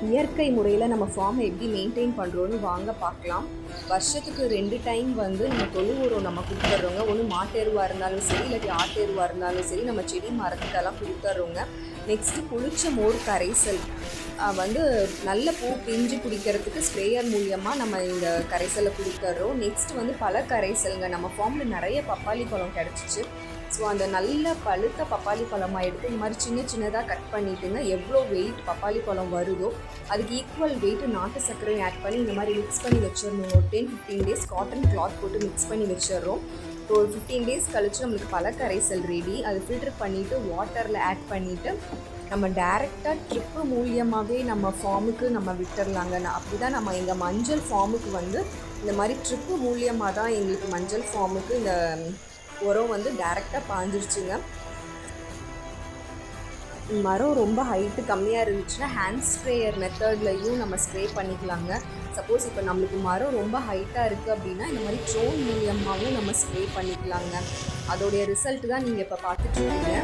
இயற்கை முறையில் நம்ம ஃபார்மை எப்படி மெயின்டைன் பண்ணுறோன்னு வாங்க பார்க்கலாம். வருஷத்துக்கு 2 டைம் வந்து நம்ம தொழு உரம் நம்ம கொடுத்துட்றோங்க. ஒன்று மாட்டெருவாக இருந்தாலும் சரி, இல்லாட்டி ஆட்டெருவாக இருந்தாலும் சரி, நம்ம செடி மரத்துக்கெல்லாம் கொடுத்துட்றோங்க. நெக்ஸ்ட்டு புளிச்ச மோர் கரைசல் வந்து நல்ல பூ பிஞ்சு குடிக்கிறதுக்கு ஸ்ப்ரேயர் மூலியமாக நம்ம இந்த கரைசலை கொடுத்துட்றோம். நெக்ஸ்ட் வந்து பல கரைசலுங்க. நம்ம ஃபார்மில் நிறைய பப்பாளி பழம் கிடச்சிச்சு. ஸோ அந்த நல்ல பழுத்த பப்பாளி பழமாக எடுத்து இந்த மாதிரி சின்ன சின்னதாக கட் பண்ணிவிட்டுங்க, எவ்வளோ வெயிட் பப்பாளி பழம் வருதோ அதுக்கு ஈக்குவல் வெயிட்டு நாட்டு சர்க்கரையும் ஆட் பண்ணி இந்த மாதிரி மிக்ஸ் பண்ணி வச்சிடணும். ஒரு 10-15 டேஸ் காட்டன் கிளாத் போட்டு மிக்ஸ் பண்ணி வச்சிடுறோம். ஸோ ஒரு 15 டேஸ் கழித்து நம்மளுக்கு பல கரைசல் ரெடி. அது ஃபில்டர் பண்ணிவிட்டு வாட்டரில் ஆட் பண்ணிவிட்டு நம்ம டேரெக்டாக ட்ரிப்பு மூலியமாகவே நம்ம ஃபார்முக்கு நம்ம விட்டுடலாங்க. அப்படி தான் நம்ம எங்கள் மஞ்சள் ஃபார்முக்கு வந்து இந்த மாதிரி ட்ரிப்பு மூலியமாக தான் எங்களுக்கு மஞ்சள் ஃபார்முக்கு இந்த உரம் வந்து டேரெக்டாக பாஞ்சிருச்சுங்க. மரம் ரொம்ப ஹைட்டு கம்மியாக இருந்துச்சுன்னா ஹேண்ட் ஸ்ப்ரேயர் மெத்தட்லையும் நம்ம ஸ்ப்ரே பண்ணிக்கலாங்க. சப்போஸ் இப்போ நம்மளுக்கு மரம் ரொம்ப ஹைட்டாக இருக்குது அப்படின்னா இந்த மாதிரி ட்ரோன் மூலியமாகவும் நம்ம ஸ்ப்ரே பண்ணிக்கலாங்க. அதோடைய ரிசல்ட் தான் நீங்கள் இப்போ பார்த்துட்ருக்கீங்க.